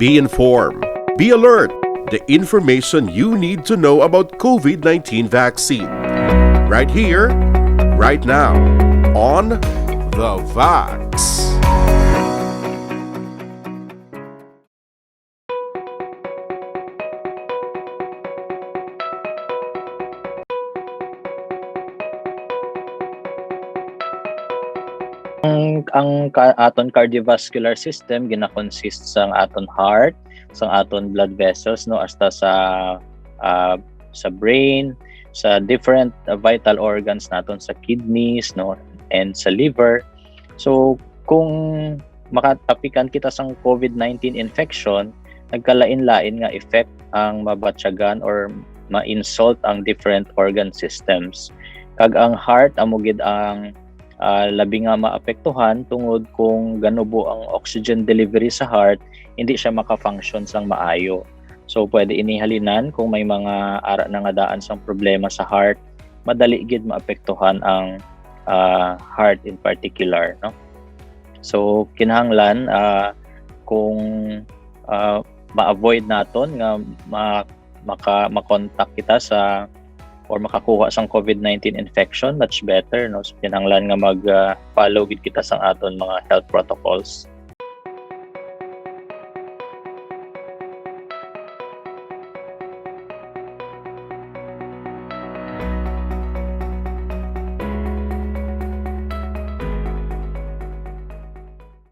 Be informed. Be alert. The information you need to know about COVID-19 vaccine. Right here, right now, on The Vax. Ang aton cardiovascular system gina-consist sa aton heart, sa aton blood vessels, no, hasta sa brain, sa different vital organs naton, sa kidneys, no, and sa liver. So kung makatapikan kita sa COVID-19 infection, nagkalain-lain nga effect ang mabatyagan or ma-insult ang different organ systems. Kag ang heart amo gid ang labi nga maapektuhan tungod kung ganubo ang oxygen delivery sa heart, hindi siya maka-function sang maayo. So pwede inihalinan kung may mga ara na nga daan sang problema sa heart, madali gid maapektuhan ang heart in particular, no? So kinahanglan kung ma-avoid naton nga makontak kita sa or makakuha sang COVID-19 infection, much better, no? So kinahanglan nga mag-follow gid kita sang aton mga health protocols.